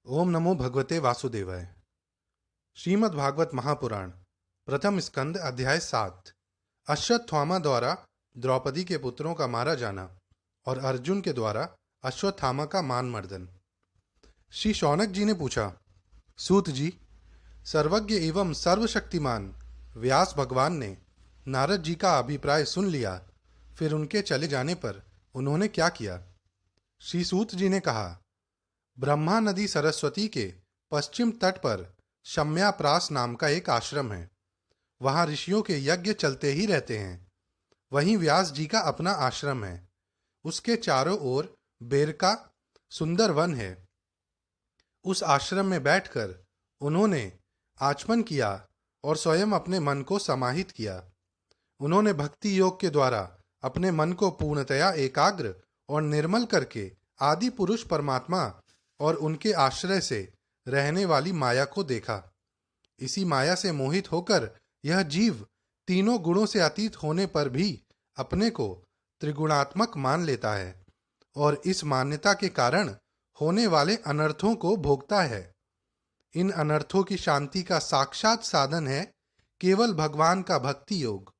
ओम नमो भगवते वासुदेवाय। श्रीमद् भागवत महापुराण प्रथम स्कंद अध्याय 7। अश्वत्थामा द्वारा द्रौपदी के पुत्रों का मारा जाना और अर्जुन के द्वारा अश्वत्थामा का मान मर्दन। श्री शौनक जी ने पूछा, सूत जी, सर्वज्ञ एवं सर्वशक्तिमान व्यास भगवान ने नारद जी का अभिप्राय सुन लिया, फिर उनके चले जाने पर उन्होंने क्या किया? श्री सूत जी ने कहा, ब्रह्मा नदी सरस्वती के पश्चिम तट पर शम्याप्रास नाम का एक आश्रम है। वहां ऋषियों के यज्ञ चलते ही रहते हैं। वहीं व्यास जी का अपना आश्रम है। उसके चारों ओर बेर का सुंदर वन है। उस आश्रम में बैठकर उन्होंने आचमन किया और स्वयं अपने मन को समाहित किया। उन्होंने भक्ति योग के द्वारा अपने मन को पूर्णतया एकाग्र और निर्मल करके आदि पुरुष परमात्मा और उनके आश्रय से रहने वाली माया को देखा। इसी माया से मोहित होकर यह जीव तीनों गुणों से अतीत होने पर भी अपने को त्रिगुणात्मक मान लेता है और इस मान्यता के कारण होने वाले अनर्थों को भोगता है। इन अनर्थों की शांति का साक्षात साधन है केवल भगवान का भक्ति योग।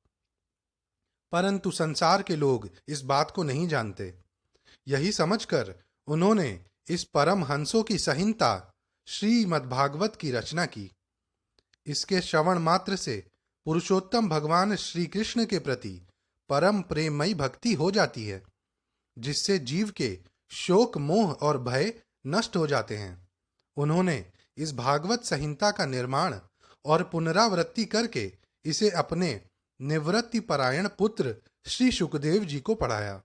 परंतु संसार के लोग इस बात को नहीं जानते। यही समझकर उन्होंने इस परम हंसों की संहिता श्रीमद्भागवत की रचना की। इसके श्रवण मात्र से पुरुषोत्तम भगवान श्री कृष्ण के प्रति परम प्रेममयी भक्ति हो जाती है, जिससे जीव के शोक मोह और भय नष्ट हो जाते हैं। उन्होंने इस भागवत संहिता का निर्माण और पुनरावृत्ति करके इसे अपने निवृत्ति परायण पुत्र श्री सुखदेव जी को पढ़ाया।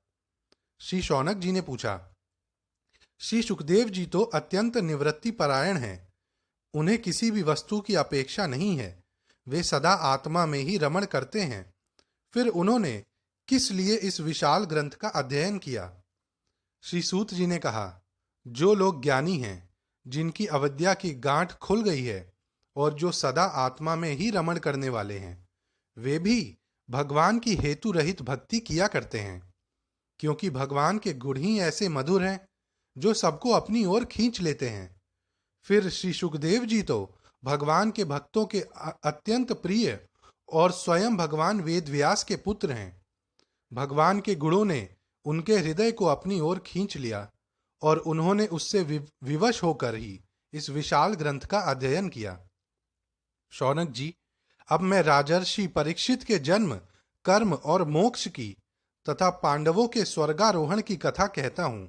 श्री शौनक जी ने पूछा, श्री सुखदेव जी तो अत्यंत निवृत्ति परायण हैं। उन्हें किसी भी वस्तु की अपेक्षा नहीं है। वे सदा आत्मा में ही रमण करते हैं। फिर उन्होंने किस लिए इस विशाल ग्रंथ का अध्ययन किया? श्री सूत जी ने कहा, जो लोग ज्ञानी हैं, जिनकी अविद्या की गांठ खुल गई है और जो सदा आत्मा में ही रमण करने वाले हैं, वे भी भगवान की हेतु रहित भक्ति किया करते हैं, क्योंकि भगवान के गुण ही ऐसे मधुर हैं जो सबको अपनी ओर खींच लेते हैं। फिर श्री सुखदेव जी तो भगवान के भक्तों के अत्यंत प्रिय और स्वयं भगवान वेदव्यास के पुत्र हैं। भगवान के गुणों ने उनके हृदय को अपनी ओर खींच लिया और उन्होंने उससे विवश होकर ही इस विशाल ग्रंथ का अध्ययन किया। शौनक जी, अब मैं राजर्षि परीक्षित के जन्म, कर्म और मोक्ष की तथा पांडवों के स्वर्गारोहण की कथा कहता हूं,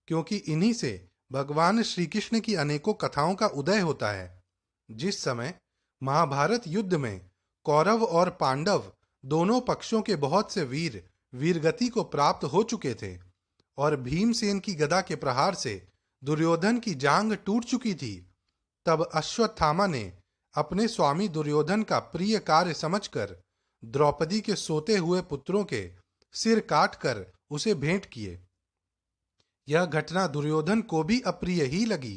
क्योंकि इन्हीं से भगवान श्री कृष्ण की अनेकों कथाओं का उदय होता है। जिस समय महाभारत युद्ध में कौरव और पांडव दोनों पक्षों के बहुत से वीर वीरगति को प्राप्त हो चुके थे और भीमसेन की गदा के प्रहार से दुर्योधन की जांघ टूट चुकी थी, तब अश्वत्थामा ने अपने स्वामी दुर्योधन का प्रिय कार्य समझकर द्रौपदी के सोते हुए पुत्रों के सिर काटकर उसे भेंट किए। यह घटना दुर्योधन को भी अप्रिय ही लगी,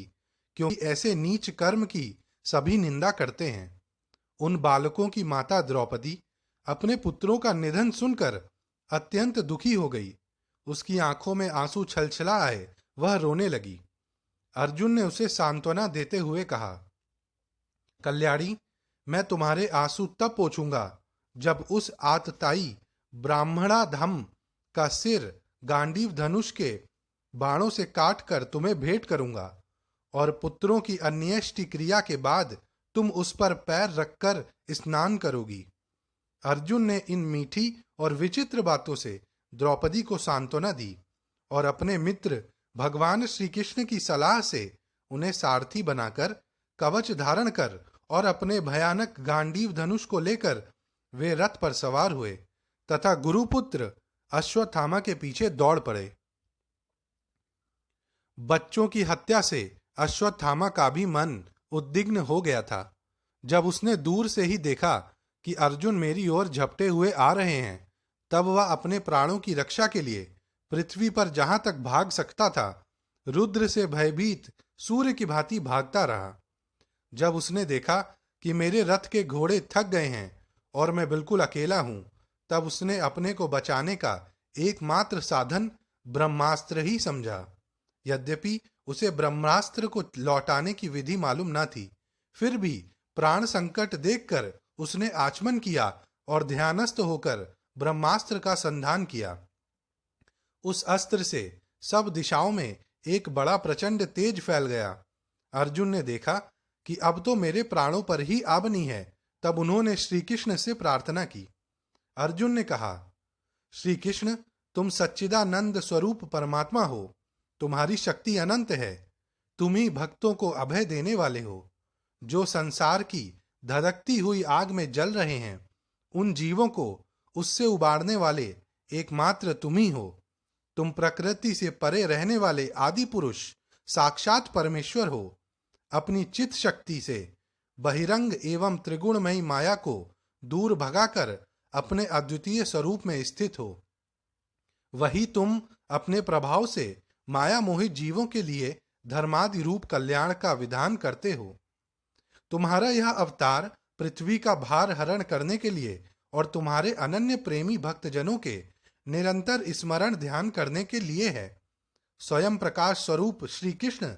क्योंकि ऐसे नीच कर्म की सभी निंदा करते हैं। उन बालकों की माता द्रौपदी अपने पुत्रों का निधन सुनकर अत्यंत दुखी हो गई। उसकी आंखों में आंसू छलछला आए, वह रोने लगी। अर्जुन ने उसे सांत्वना देते हुए कहा, कल्याणी, मैं तुम्हारे आंसू तब पोंछूंगा जब उस आतताई ब्राह्मणाधम का सिर गांडीव धनुष के बाणों से काट कर तुम्हें भेंट करूंगा और पुत्रों की अन्येष्टि क्रिया के बाद तुम उस पर पैर रखकर स्नान करोगी। अर्जुन ने इन मीठी और विचित्र बातों से द्रौपदी को सांत्वना दी और अपने मित्र भगवान श्री कृष्ण की सलाह से उन्हें सारथी बनाकर कवच धारण कर और अपने भयानक गांडीव धनुष को लेकर वे रथ पर सवार हुए तथा गुरुपुत्र अश्वत्थामा के पीछे दौड़ पड़े। बच्चों की हत्या से अश्वत्थामा का भी मन उद्विग्न हो गया था। जब उसने दूर से ही देखा कि अर्जुन मेरी ओर झपटे हुए आ रहे हैं, तब वह अपने प्राणों की रक्षा के लिए पृथ्वी पर जहां तक भाग सकता था, रुद्र से भयभीत सूर्य की भांति भागता रहा। जब उसने देखा कि मेरे रथ के घोड़े थक गए हैं और मैं बिल्कुल अकेला हूं, तब उसने अपने को बचाने का एकमात्र साधन ब्रह्मास्त्र ही समझा। यद्यपि उसे ब्रह्मास्त्र को लौटाने की विधि मालूम न थी। फिर भी प्राण संकट देखकर उसने आचमन किया और ध्यानस्थ होकर ब्रह्मास्त्र का संधान किया। उस अस्त्र से सब दिशाओं में एक बड़ा प्रचंड तेज फैल गया। अर्जुन ने देखा कि अब तो मेरे प्राणों पर ही आबनी है। तब उन्होंने श्री कृष्ण से प्रार्थना की। अर्जुन ने कहा, श्री कृष्ण, तुम सच्चिदानंद स्वरूप परमात्मा हो। तुम्हारी शक्ति अनंत है। तुम ही भक्तों को अभय देने वाले हो। जो संसार की धधकती हुई आग में जल रहे हैं, उन जीवों को उससे उबारने वाले एकमात्र तुम ही हो। तुम प्रकृति से परे रहने वाले आदि पुरुष साक्षात परमेश्वर हो। अपनी चित शक्ति से बहिरंग एवं त्रिगुणमयी माया को दूर भगाकर अपने अद्वितीय स्वरूप में स्थित हो। वही तुम अपने प्रभाव से माया मोहित जीवों के लिए धर्मादि रूप कल्याण का विधान करते हो। तुम्हारा यह अवतार पृथ्वी का भार हरण करने के लिए और तुम्हारे अनन्य प्रेमी भक्तजनों के निरंतर स्मरण ध्यान करने के लिए है। स्वयं प्रकाश स्वरूप श्री कृष्ण,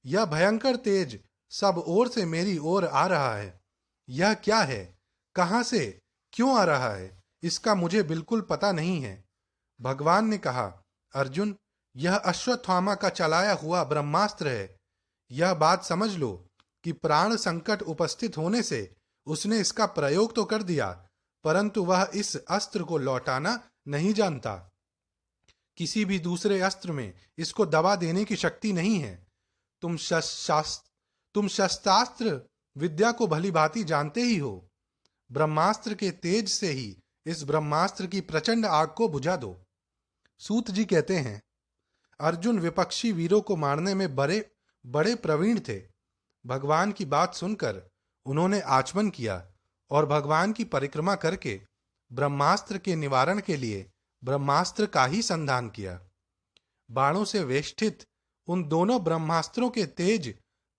यह भयंकर तेज सब ओर से मेरी ओर आ रहा है। यह क्या है, कहां से, क्यों आ रहा है, इसका मुझे बिल्कुल पता नहीं है। भगवान ने कहा, अर्जुन, यह अश्वत्थामा का चलाया हुआ ब्रह्मास्त्र है। यह बात समझ लो कि प्राण संकट उपस्थित होने से उसने इसका प्रयोग तो कर दिया, परंतु वह इस अस्त्र को लौटाना नहीं जानता। किसी भी दूसरे अस्त्र में इसको दबा देने की शक्ति नहीं है। तुम शस्त्रास्त्र विद्या को भली भांति जानते ही हो। ब्रह्मास्त्र के तेज से ही इस ब्रह्मास्त्र की प्रचंड आग को बुझा दो। सूत जी कहते हैं, अर्जुन विपक्षी वीरों को मारने में बड़े प्रवीण थे। भगवान की बात सुनकर उन्होंने आचमन किया और भगवान की परिक्रमा करके ब्रह्मास्त्र के निवारण के लिए ब्रह्मास्त्र का ही संधान किया। बाणों से वेष्टित उन दोनों ब्रह्मास्त्रों के तेज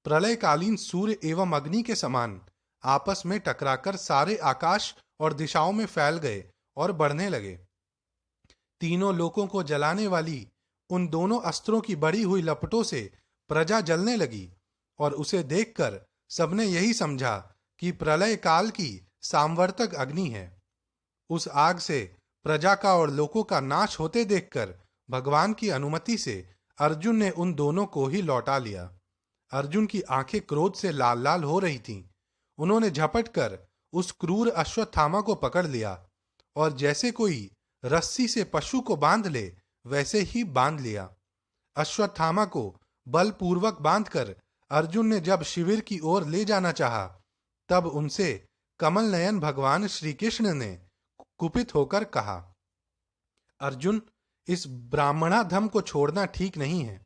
प्रलयकालीन सूर्य एवं अग्नि के समान आपस में टकराकर सारे आकाश और दिशाओं में फैल गए और बढ़ने लगे। तीनों लोकों को जलाने वाली उन दोनों अस्त्रों की बढ़ी हुई लपटों से प्रजा जलने लगी और उसे देखकर सबने यही समझा कि प्रलय काल की सामवर्तक अग्नि है। उस आग से प्रजा का और लोकों का नाश होते देखकर भगवान की अनुमति से अर्जुन ने उन दोनों को ही लौटा लिया। अर्जुन की आंखें क्रोध से लाल लाल हो रही थीं। उन्होंने झपट कर उस क्रूर अश्वत्थामा को पकड़ लिया और जैसे कोई रस्सी से पशु को बांध ले वैसे ही बांध लिया। अश्वत्थामा को बलपूर्वक बांधकर अर्जुन ने जब शिविर की ओर ले जाना चाहा, तब उनसे कमल नयन भगवान श्री कृष्ण ने कुपित होकर कहा, अर्जुन, इस ब्राह्मणाधम को छोड़ना ठीक नहीं है।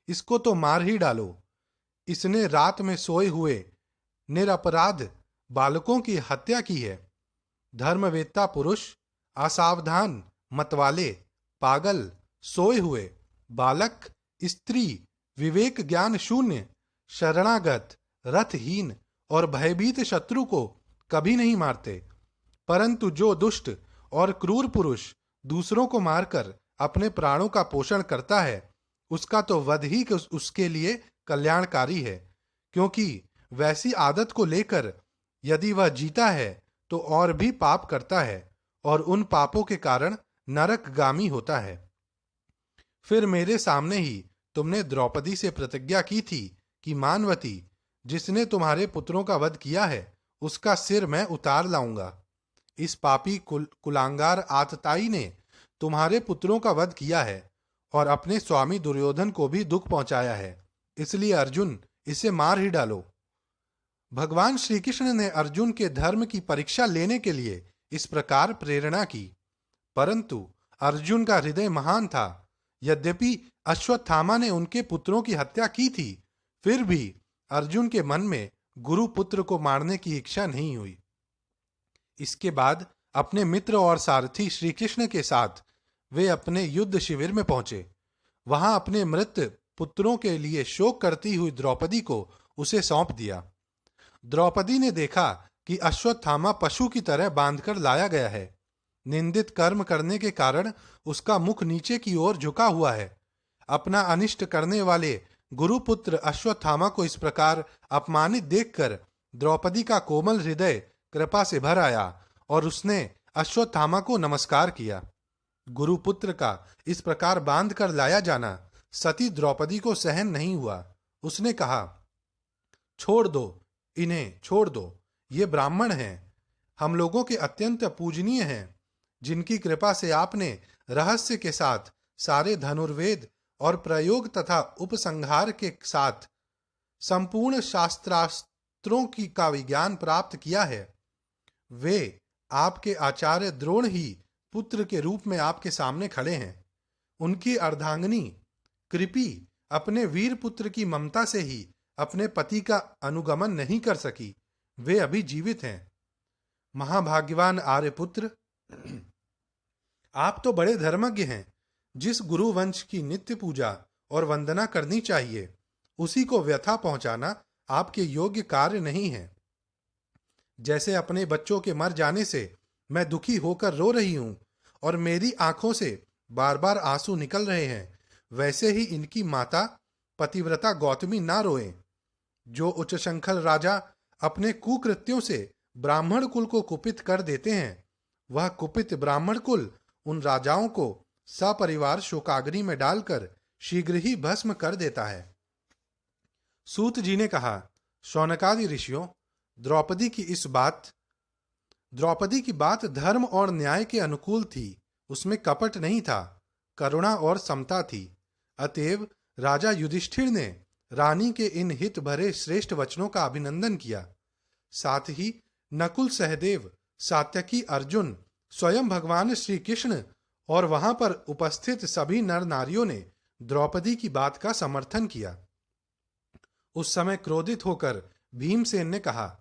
इसको तो मार ही डालो। इसने रात में सोए हुए निरपराध बालकों की हत्या की है। धर्मवेत्ता पुरुष, असावधान, मतवाले, पागल, सोए हुए बालक, स्त्री, विवेक ज्ञान शून्य, शरणागत, रथहीन और भयभीत शत्रु को कभी नहीं मारते, परंतु जो दुष्ट और क्रूर पुरुष दूसरों को मारकर अपने प्राणों का पोषण करता है, उसका तो वध ही उसके लिए कल्याणकारी है, क्योंकि वैसी आदत को लेकर यदि वह जीता है तो और भी पाप करता है और उन पापों के कारण नरकगामी होता है। फिर मेरे सामने ही तुमने द्रौपदी से प्रतिज्ञा की थी कि मानवती, जिसने तुम्हारे पुत्रों का वध किया है, उसका सिर मैं उतार लाऊंगा। इस पापी कुलांगार आतताई ने तुम्हारे पुत्रों का वध किया है और अपने स्वामी दुर्योधन को भी दुख पहुंचाया है। इसलिए अर्जुन, इसे मार ही डालो। भगवान श्री कृष्ण ने अर्जुन के धर्म की परीक्षा लेने के लिए इस प्रकार प्रेरणा की, परंतु अर्जुन का हृदय महान था। यद्यपि अश्वत्थामा ने उनके पुत्रों की हत्या की थी, फिर भी अर्जुन के मन में गुरु पुत्र को मारने की इच्छा नहीं हुई। इसके बाद अपने मित्र और सारथी श्री कृष्ण के साथ वे अपने युद्ध शिविर में पहुंचे। वहां अपने मृत पुत्रों के लिए शोक करती हुई द्रौपदी को उसे सौंप दिया। द्रौपदी ने देखा कि अश्वत्थामा पशु की तरह बांधकर लाया गया है। निंदित कर्म करने के कारण उसका मुख नीचे की ओर झुका हुआ है। अपना अनिष्ट करने वाले गुरुपुत्र अश्वत्थामा को इस प्रकार अपमानित देखकर द्रौपदी का कोमल हृदय कृपा से भर आया और उसने अश्वत्थामा को नमस्कार किया। गुरुपुत्र का इस प्रकार बांध कर लाया जाना सती द्रौपदी को सहन नहीं हुआ। उसने कहा, छोड़ दो, इन्हें छोड़ दो, ये ब्राह्मण हैं, हम लोगों के अत्यंत पूजनीय हैं, जिनकी कृपा से आपने रहस्य के साथ सारे धनुर्वेद और प्रयोग तथा उपसंहार के साथ संपूर्ण शास्त्रास्त्रों की का विज्ञान प्राप्त किया है। वे आपके आचार्य द्रोण ही पुत्र के रूप में आपके सामने खड़े हैं। उनकी अर्धांगिनी कृपी अपने वीर पुत्र की ममता से ही अपने पति का अनुगमन नहीं कर सकी। वे अभी जीवित हैं। महाभाग्यवान आर्यपुत्र, आप तो बड़े धर्मज्ञ हैं। जिस गुरु वंश की नित्य पूजा और वंदना करनी चाहिए, उसी को व्यथा पहुंचाना आपके योग्य कार्य नहीं है। जैसे अपने बच्चों के मर जाने से मैं दुखी होकर रो रही हूं और मेरी आंखों से बार बार आंसू निकल रहे हैं, वैसे ही इनकी माता पतिव्रता गौतमी ना रोए। जो उच्चशंखल राजा अपने कुकृत्यों से ब्राह्मण कुल को कुपित कर देते हैं, वह कुपित ब्राह्मण कुल उन राजाओं को सपरिवार शोकाग्नि में डालकर शीघ्र ही भस्म कर देता है। सूत जी ने कहा, शौनकादि ऋषियों, द्रौपदी की बात धर्म और न्याय के अनुकूल थी। उसमें कपट नहीं था, करुणा और समता थी। अतएव राजा युधिष्ठिर ने रानी के इन हित भरे श्रेष्ठ वचनों का अभिनंदन किया। साथ ही नकुल, सहदेव, सात्यकी, अर्जुन, स्वयं भगवान श्री कृष्ण और वहां पर उपस्थित सभी नर नारियों ने द्रौपदी की बात का समर्थन किया। उस समय क्रोधित होकर भीमसेन ने कहा,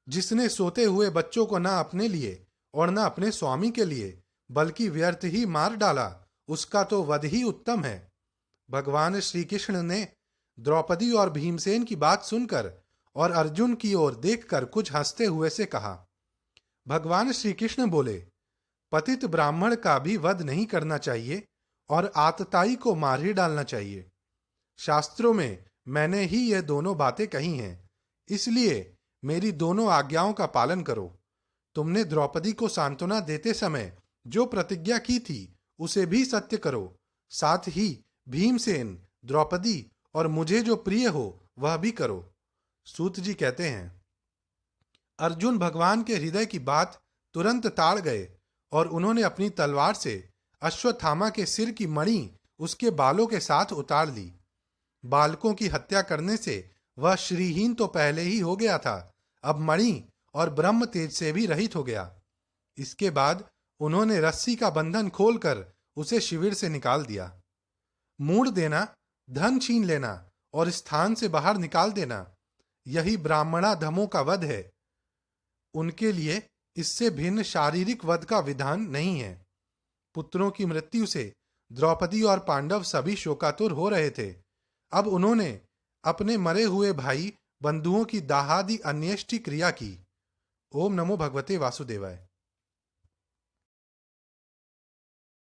जिसने सोते हुए बच्चों को न अपने लिए और न अपने स्वामी के लिए बल्कि व्यर्थ ही मार डाला, उसका तो वध ही उत्तम है। भगवान श्री कृष्ण ने द्रौपदी और भीमसेन की बात सुनकर और अर्जुन की ओर देखकर कुछ हंसते हुए से कहा। भगवान श्री कृष्ण बोले, पतित ब्राह्मण का भी वध नहीं करना चाहिए और आतताई को मार ही डालना चाहिए। शास्त्रों में मैंने ही यह दोनों बातें कही हैं, इसलिए मेरी दोनों आज्ञाओं का पालन करो। तुमने द्रौपदी को सांत्वना देते समय जो प्रतिज्ञा की थी, उसे भी सत्य करो। साथ ही भीमसेन, द्रौपदी और मुझे जो प्रिय हो वह भी करो। सूत जी कहते हैं, अर्जुन भगवान के हृदय की बात तुरंत ताड़ गए और उन्होंने अपनी तलवार से अश्वत्थामा के सिर की मणि उसके बालों के साथ उतार ली। बालकों की हत्या करने से वह श्रीहीन तो पहले ही हो गया था, अब मणि और ब्रह्म तेज से भी रहित हो गया। इसके बाद उन्होंने रस्सी का बंधन खोलकर उसे शिविर से निकाल दिया। मूड़ देना, धन छीन लेना और स्थान से बाहर निकाल देना, यही ब्राह्मणाधमों का वध है। उनके लिए इससे भिन्न शारीरिक वध का विधान नहीं है। पुत्रों की मृत्यु से द्रौपदी और पांडव सभी शोकातुर हो रहे थे। अब उन्होंने अपने मरे हुए भाई बंधुओं की दाहादि अन्येष्टि क्रिया की। ओम नमो भगवते वासुदेवाय।